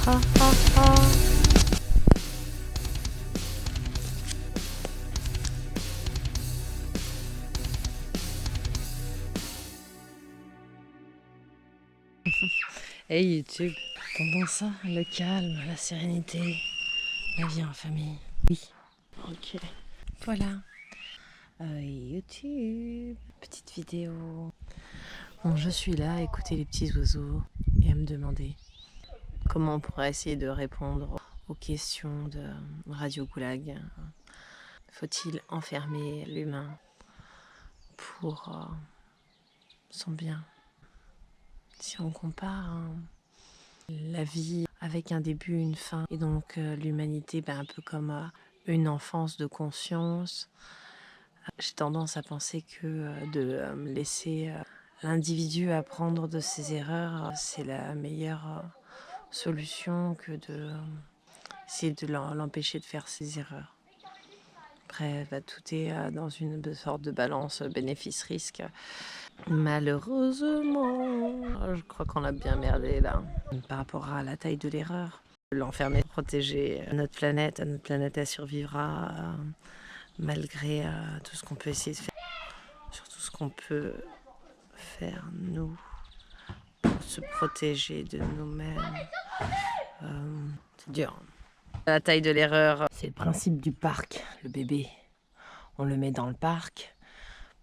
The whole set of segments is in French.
Ha, ha, ha. Hey YouTube, t'entends ça? Le calme, la sérénité, la vie en famille. Oui. Ok. Voilà. YouTube, petite vidéo. Bon, je suis là à écouter les petits oiseaux et à me demander comment on pourrait essayer de répondre aux questions de Radio Goulag. Faut-il enfermer l'humain pour son bien? Si on compare la vie avec un début, une fin, et donc l'humanité un peu comme une enfance de conscience, j'ai tendance à penser que de laisser l'individu apprendre de ses erreurs, c'est la meilleure solution que de essayer de l'empêcher de faire ses erreurs. Après, tout est dans une sorte de balance bénéfice-risque. Malheureusement, je crois qu'on a bien merdé là, par rapport à la taille de l'erreur. L'enfermer, protéger notre planète elle survivra malgré tout ce qu'on peut essayer de faire. Surtout ce qu'on peut faire nous pour se protéger de nous-mêmes. C'est dur. La taille de l'erreur, c'est le principe du parc. Le bébé, on le met dans le parc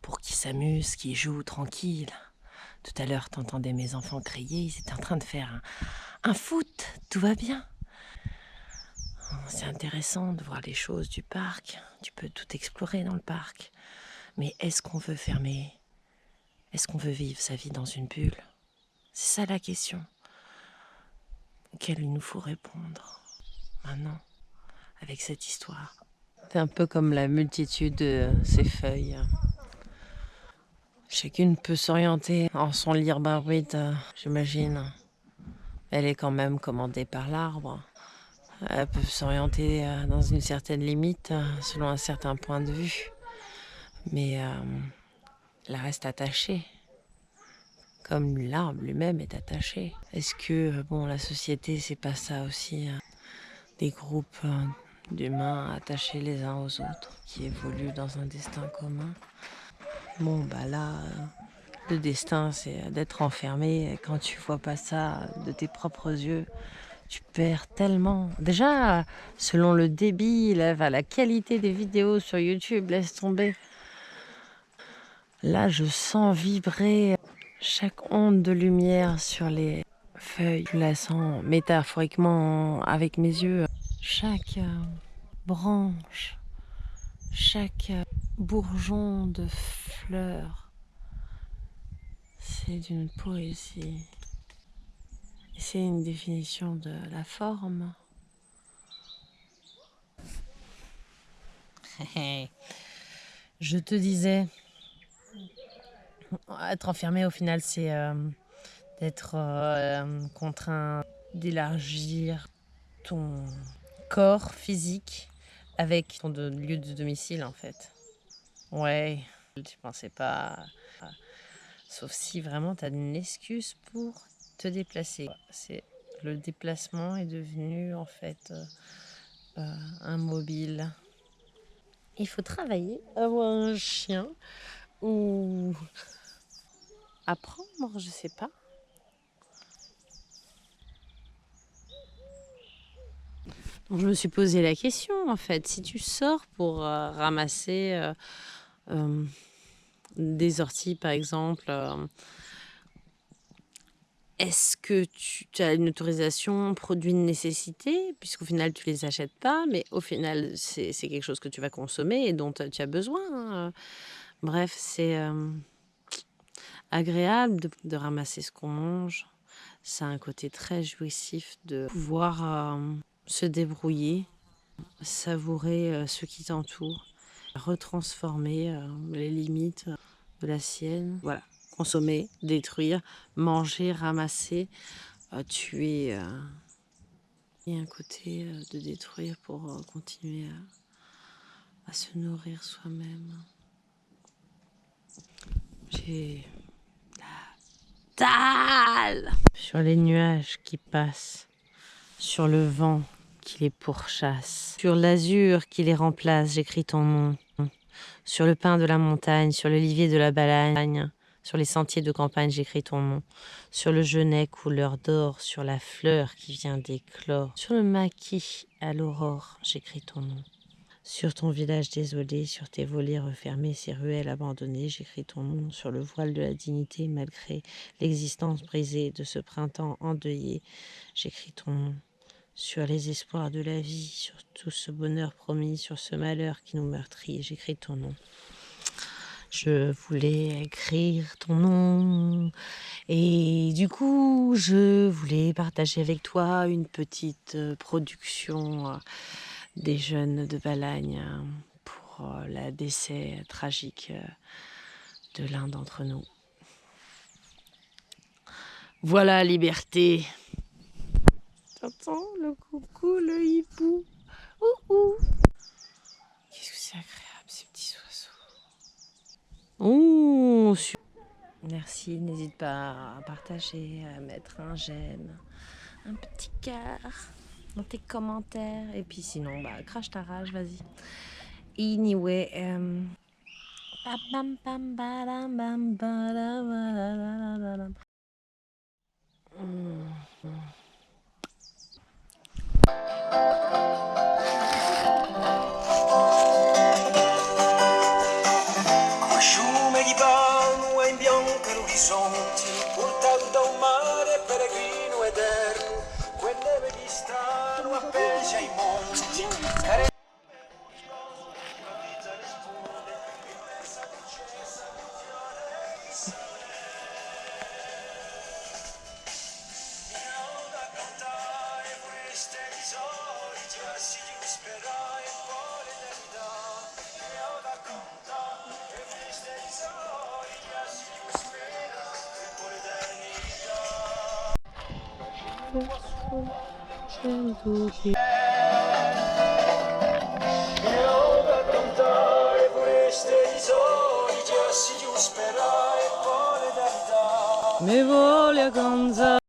pour qu'il s'amuse, qu'il joue tranquille. Tout à l'heure, t'entendais mes enfants crier, ils étaient en train de faire un foot, tout va bien. C'est intéressant de voir les choses du parc, tu peux tout explorer dans le parc. Mais est-ce qu'on veut fermer? Est-ce qu'on veut vivre sa vie dans une bulle? C'est ça la question auquel il nous faut répondre maintenant, avec cette histoire. C'est un peu comme la multitude de ces feuilles. Chacune peut s'orienter en son libre arbitre, j'imagine. Elle est quand même commandée par l'arbre. Elle peut s'orienter dans une certaine limite, selon un certain point de vue. Mais elle reste attachée. Comme l'arbre lui-même est attaché. Est-ce que la société, c'est pas ça aussi? Des groupes d'humains attachés les uns aux autres, qui évoluent dans un destin commun. Là, le destin, c'est d'être enfermé. Quand tu vois pas ça de tes propres yeux, tu perds tellement. Déjà, selon le débit, la qualité des vidéos sur YouTube, laisse tomber. Là, je sens vibrer chaque onde de lumière sur les feuilles. Je la sens métaphoriquement avec mes yeux. Chaque branche, chaque bourgeon de fleurs, c'est d'une poésie. C'est une définition de la forme. Je te disais, être enfermé au final, c'est d'être contraint d'élargir ton corps physique avec ton lieu de domicile en fait. Ouais, tu pensais pas. Sauf si vraiment tu as une excuse pour te déplacer. C'est le déplacement est devenu en fait un mobile. Il faut travailler, avoir un chien ou apprendre, je sais pas. Donc, je me suis posé la question en fait, si tu sors pour ramasser des orties par exemple, est-ce que tu as une autorisation produit de nécessité, puisqu'au final tu les achètes pas, mais au final c'est quelque chose que tu vas consommer et dont tu as besoin. Bref, c'est agréable de ramasser ce qu'on mange. Ça a un côté très jouissif de pouvoir se débrouiller, savourer ce qui t'entoure, retransformer les limites de la sienne. Voilà, consommer, détruire, manger, ramasser, tuer. Il y a un côté de détruire pour continuer à se nourrir soi-même. J'ai la dalle sur les nuages qui passent Sur le vent qui les pourchasse, sur l'azur qui les remplace, j'écris ton nom. Sur le pin de la montagne, sur l'olivier de la Balagne, sur les sentiers de campagne, j'écris ton nom. Sur le genêt couleur d'or, sur la fleur qui vient d'éclore, sur le maquis à l'aurore, j'écris ton nom. Sur ton village désolé, sur tes volets refermés, ces ruelles abandonnées, j'écris ton nom. Sur le voile de la dignité, malgré l'existence brisée de ce printemps endeuillé, j'écris ton nom. Sur les espoirs de la vie, sur tout ce bonheur promis, sur ce malheur qui nous meurtrit, j'écris ton nom. Je voulais écrire ton nom et du coup, je voulais partager avec toi une petite production des jeunes de Balagne pour le décès tragique de l'un d'entre nous. Voilà, liberté. T'entends le coucou, le hibou. Ouh. Qu'est-ce que c'est agréable ces petits oiseaux. Ouh. Merci, n'hésite pas à partager, à mettre un j'aime, un petit cœur dans tes commentaires. Et puis sinon, crache ta rage, vas-y. Anyway, Sciume di palmo e in bianco l'orizzonte, portato da un mare peregrino eterno, quelle vedi strano appese ai monti. Me voglio gonzare.